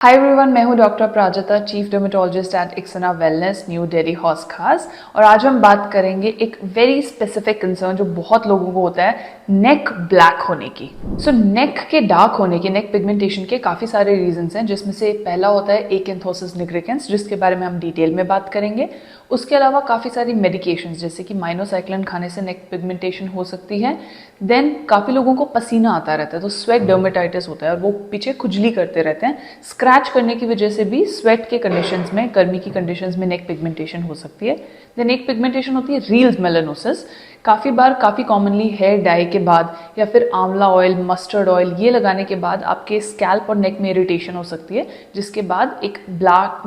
हाय everyone, मैं हूं doctor Prajakta, chief dermatologist at इक्सना वेलनेस, न्यू दिल्ली हौस खास। और आज हम बात करेंगे एक वेरी स्पेसिफिक कंसर्न जो बहुत लोगों को होता है, नेक ब्लैक होने की। नेक के डार्क होने के, नेक पिगमेंटेशन के काफ़ी सारे रीजंस हैं, जिसमें से पहला होता है एकेंथोसिस निग्रिकेंस, जिसके बारे में हम डिटेल में बात करेंगे। उसके अलावा काफ़ी सारी मेडिकेशंस जैसे कि माइनोसाइक्लिन खाने से नेक पिगमेंटेशन हो सकती है। देन काफ़ी लोगों को पसीना आता रहता है तो स्वेट डर्मेटाइटिस होता है और वो पीछे खुजली करते रहते हैं। स्क्रैच करने की वजह से भी स्वेट के कंडीशंस में, गर्मी की कंडीशंस में नेक पिगमेंटेशन हो सकती है। देन एक पिगमेंटेशन होती है रील्स मेलानोसिस। काफ़ी बार, काफ़ी कॉमनली हेयर डाई के बाद या फिर आंवला ऑयल, मस्टर्ड ऑयल ये लगाने के बाद आपके स्कैल्प और नेक में इरिटेशन हो सकती है, जिसके बाद एक डार्क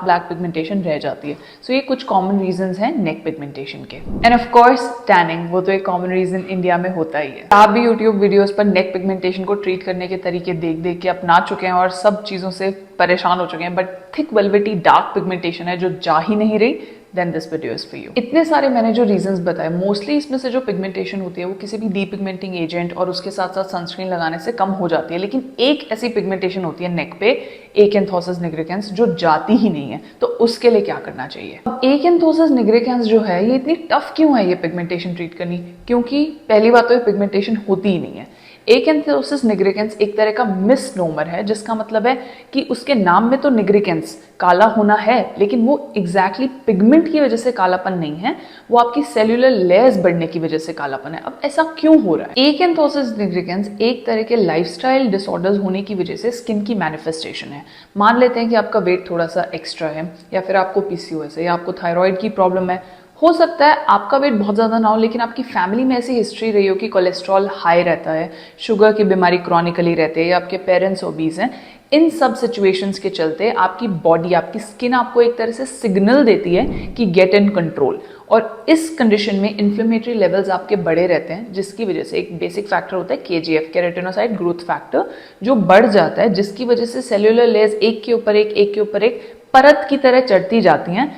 ब्लैक पिगमेंटेशन रह जाती है। ये कुछ कॉमन रीजंस हैं नेक पिगमेंटेशन के। एंड ऑफ कोर्स टैनिंग, वो तो एक कॉमन रीजन इंडिया में होता ही है। आप भी यूट्यूब वीडियोस पर नेक पिगमेंटेशन को ट्रीट करने के तरीके देख देख के अपना चुके हैं और सब चीज़ों से परेशान हो चुके हैं, but thick velvety dark pigmentation है जो जा ही नहीं रही, then this video is for you। इतने सारे मैंने जो रीजंस बताए, मोस्टली इसमें से जो पिगमेंटेशन होती है वो किसी भी डीपिगमेंटिंग एजेंट और उसके साथ साथ सनस्क्रीन लगाने से कम हो जाती है। लेकिन एक ऐसी पिगमेंटेशन होती है नेक पे, एकेंथोसिस निग्रिकेंस, जो जाती ही नहीं है। तो उसके लिए क्या करना चाहिए? अब एकेंथोसिस निग्रिकेंस जो है, ये इतनी टफ क्यों है ये पिगमेंटेशन ट्रीट करनी? क्योंकि पहली बात तो ये पिगमेंटेशन होती ही नहीं है। एकेंथोसिस निग्रिकेंस एक तरह का मिसनोमर है, जिसका मतलब है कि उसके नाम में तो निग्रिकेंस काला होना है, लेकिन वो एग्जैक्टली पिगमेंट की वजह से कालापन नहीं है, वो आपकी सेल्यूलर लेयर्स बढ़ने की वजह से कालापन है। अब ऐसा क्यों हो रहा है? एकेंथोसिस निग्रिकेंस एक तरह के लाइफस्टाइल डिसऑर्डर्स होने की वजह से स्किन की मैनिफेस्टेशन है। मान लेते हैं कि आपका वेट थोड़ा सा एक्स्ट्रा है, या फिर आपको पीसीओएस है, या आपको थायराइड की प्रॉब्लम है। हो सकता है आपका वेट बहुत ज़्यादा ना हो, लेकिन आपकी फैमिली में ऐसी हिस्ट्री रही हो कि कोलेस्ट्रॉल हाई रहता है, शुगर की बीमारी क्रॉनिकली रहती है, या आपके पेरेंट्स ओबीज हैं। इन सब सिचुएशंस के चलते आपकी बॉडी, आपकी स्किन आपको एक तरह से सिग्नल देती है कि गेट इन कंट्रोल। और इस कंडीशन में इन्फ्लेमेटरी लेवल्स आपके बढ़े रहते हैं, जिसकी वजह से एक बेसिक फैक्टर होता है केजीएफ, केराटिनोसाइट ग्रोथ फैक्टर, जो बढ़ जाता है, जिसकी वजह से सेल्यूलर लेयर्स एक के ऊपर एक परत की तरह चढ़ती जाती हैं,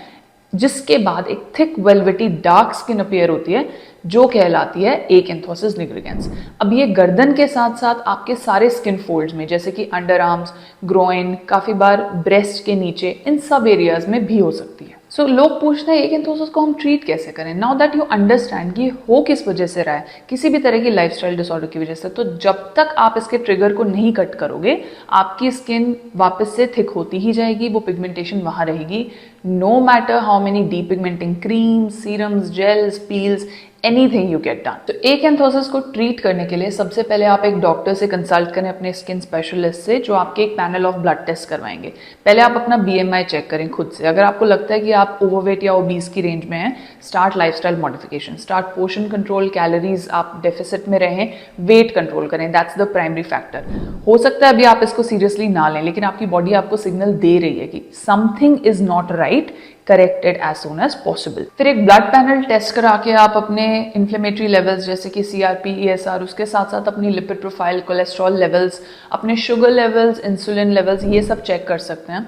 जिसके बाद एक thick velvety dark skin appear होती है, जो कहलाती है एकेंथोसिस निग्रिकेंस। अब ये गर्दन के साथ साथ आपके सारे स्किन फोल्ड्स में, जैसे कि अंडर आर्म्स, ग्रोइन, काफी बार ब्रेस्ट के नीचे, इन सब एरियाज में भी हो सकती है। लोग पूछते हैं एकेंथोसिस को हम ट्रीट कैसे करें? नाउ दैट यू अंडरस्टैंड कि हो किस वजह से रहा है, किसी भी तरह की लाइफस्टाइल डिसऑर्डर की वजह से, तो जब तक आप इसके ट्रिगर को नहीं कट करोगे, आपकी स्किन वापस से थिक होती ही जाएगी, वो पिगमेंटेशन वहां रहेगी, no matter how many depigmenting creams, serums, gels, peels, anything you get done. तो एकेंथोसिस को ट्रीट करने के लिए सबसे पहले आप एक डॉक्टर से कंसल्ट करें, अपने स्किन स्पेशलिस्ट से, जो आपके एक पैनल ऑफ ब्लड टेस्ट करवाएंगे। पहले आप अपना बीएमआई चेक करें खुद से। अगर आपको लगता है कि आप ओवरवेट या ओबीस की रेंज में हैं, start lifestyle modification, start portion control, calories आप डेफिसिट में रहें, वेट कंट्रोल करें, दैट्स द प्राइमरी फैक्टर। हो सकता है अभी आप इसको सीरियसली ना लें, लेकिन आपकी बॉडी आपको सिग्नल दे रही है कि something is not right, corrected as soon as possible. फिर एक ब्लड पैनल टेस्ट करा के आप अपने इन्फ्लेमेटरी लेवल्स जैसे कि सीआरपी, ईएसआर, उसके साथ साथ अपनी लिपिड प्रोफाइल, कोलेस्ट्रॉल लेवल्स, अपने शुगर लेवल्स, इंसुलिन लेवल्स, ये सब चेक कर सकते हैं।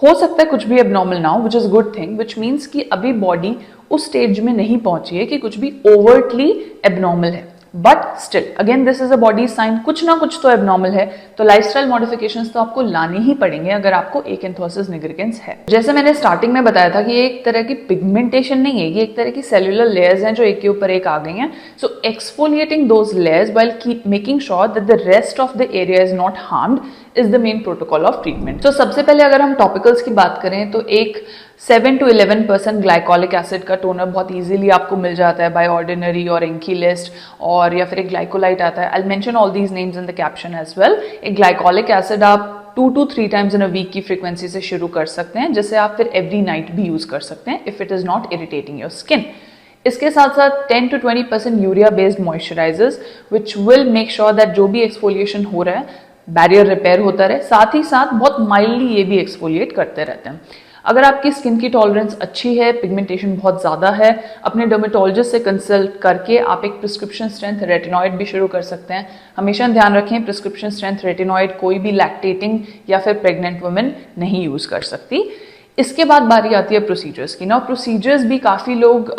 हो सकता है कुछ भी एबनॉर्मल ना हो, which is good thing, which means कि अभी बॉडी उस स्टेज में नहीं पहुंची है कि कुछ भी ओवर्टली एबनॉर्मल है। But still again this is a body sign, कुछ ना कुछ तो एबनॉर्मल है, तो लाइफस्टाइल मॉडिफिकेशंस तो आपको लाने ही पड़ेंगे अगर आपको एकेंथोसिस निग्रिकेंस है। जैसे मैंने स्टार्टिंग में बताया था कि ये एक तरह की पिगमेंटेशन नहीं है, ये एक तरह की सेल्यूलर लेयर्स हैं जो एक के ऊपर एक आ गई हैं। So exfoliating those layers while keep making sure that the rest of the area is not harmed is the main protocol of treatment. तो सबसे पहले अगर हम टॉपिकल्स की बात करें, तो एक 7 to 11% ग्लाइकोलिक एसिड का टोनर बहुत इजीली आपको मिल जाता है बाय ऑर्डिनरी और इंकी लिस्ट, और या फिर एक ग्लाइकोलाइट आता है। I will mention all these names in the caption as well. एक ग्लाइकोलिक एसिड आप 2 to 3 times in a week की फ्रीक्वेंसी से शुरू कर सकते हैं, जिसे आप फिर एवरी नाइट भी यूज कर सकते हैं if it is not irritating your skin. इसके साथ साथ 10 to 20% urea based moisturisers which will make sure that जो भी एक्सफोलिएशन हो रहा है, बैरियर रिपेयर होता रहे, साथ ही साथ बहुत माइल्डली ये भी एक्सफोलिएट करते रहते हैं। अगर आपकी स्किन की टॉलरेंस अच्छी है, पिगमेंटेशन बहुत ज़्यादा है, अपने डर्मेटोलॉजिस्ट से कंसल्ट करके आप एक प्रिस्क्रिप्शन स्ट्रेंथ रेटिनॉइड भी शुरू कर सकते हैं। हमेशा ध्यान रखें, प्रिस्क्रिप्शन स्ट्रेंथ रेटिनॉइड कोई भी लैक्टेटिंग या फिर प्रेग्नेंट वुमेन नहीं यूज़ कर सकती। इसके बाद बारी आती है प्रोसीजर्स की ना। प्रोसीजर्स भी काफ़ी लोग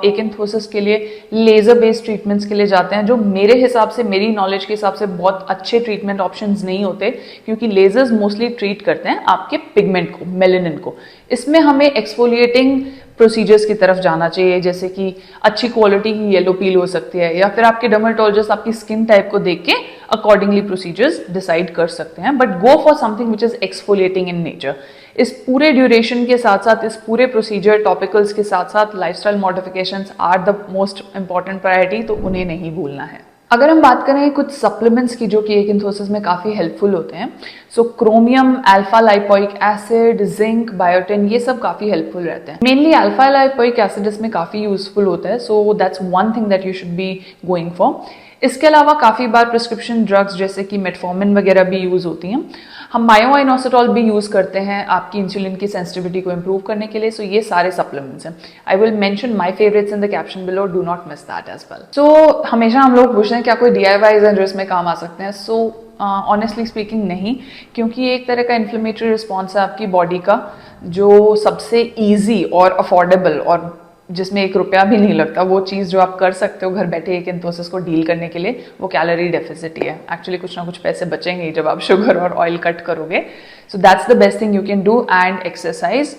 एकेंथोसिस के लिए लेज़र बेस्ड ट्रीटमेंट्स के लिए जाते हैं, जो मेरे हिसाब से, मेरी नॉलेज के हिसाब से बहुत अच्छे ट्रीटमेंट ऑप्शंस नहीं होते, क्योंकि लेजर्स मोस्टली ट्रीट करते हैं आपके पिगमेंट को, मेलेनिन को। इसमें हमें एक्सफोलिएटिंग प्रोसीजर्स की तरफ जाना चाहिए, जैसे कि अच्छी क्वालिटी की येलो पील हो सकती है, या फिर आपके डर्मेटोलॉजिस्ट आपकी स्किन टाइप को देख के अकॉर्डिंगली प्रोसीजर्स डिसाइड कर सकते हैं, but go for something which is exfoliating in nature. इस पूरे ड्यूरेशन के साथ साथ, इस पूरे प्रोसीजर टॉपिकल्स के साथ साथ lifestyle modifications are the most important priority, तो उन्हें नहीं भूलना है। अगर हम बात करें कुछ सप्लीमेंट्स की जो कि एकेंथोसिस में काफ़ी हेल्पफुल होते हैं, so chromium, alpha lipoic acid, zinc, biotin, ये सब काफ़ी हेल्पफुल रहते हैं। मेनली अल्फा लाइपोइक एसिड इसमें काफ़ी यूजफुल होता है, so that's one thing that you should be going for. इसके अलावा काफ़ी बार प्रिस्क्रिप्शन ड्रग्स जैसे कि मेटफॉर्मिन वगैरह भी यूज़ होती हैं। हम मायोइनोसिटॉल भी यूज़ करते हैं आपकी इंसुलिन की सेंसिटिविटी को इम्प्रूव करने के लिए। सो ये सारे सप्लीमेंट्स हैं। I will mention my favourites in the caption below, do not miss that as well. So हमेशा हम लोग पूछते हैं क्या कोई DIYs हैं जो इसमें काम आ सकते हैं। सो ऑनेस्टली स्पीकिंग नहीं, क्योंकि ये एक तरह का इन्फ्लेमेटरी रिस्पॉन्स है आपकी बॉडी का, जो सबसे ईजी और अफोर्डेबल और जिसमें 1 रुपया भी नहीं लगता, वो चीज़ जो आप कर सकते हो घर बैठे एकेंथोसिस को डील करने के लिए, वो कैलोरी डेफिसिट ही है। एक्चुअली कुछ ना कुछ पैसे बचेंगे ही जब आप शुगर और ऑयल कट करोगे। So that's the best thing you can do. And exercise,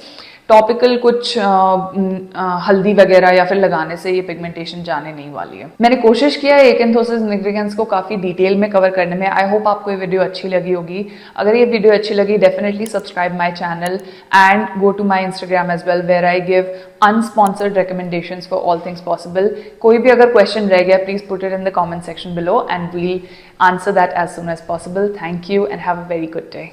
topical कुछ हल्दी वगैरह या फिर लगाने से ये पिगमेंटेशन जाने नहीं वाली है। मैंने कोशिश किया है एकेंथोसिस निग्रिगेंस को काफ़ी डिटेल में कवर करने में। आई होप आपको ये वीडियो अच्छी लगी होगी। अगर ये वीडियो अच्छी लगी, definitely subscribe my channel and go to my Instagram as well, where I give unsponsored recommendations for all things possible. कोई भी अगर क्वेश्चन रह गया, please put it in the comment section below and we'll answer that as soon as possible. Thank you and have a very good day.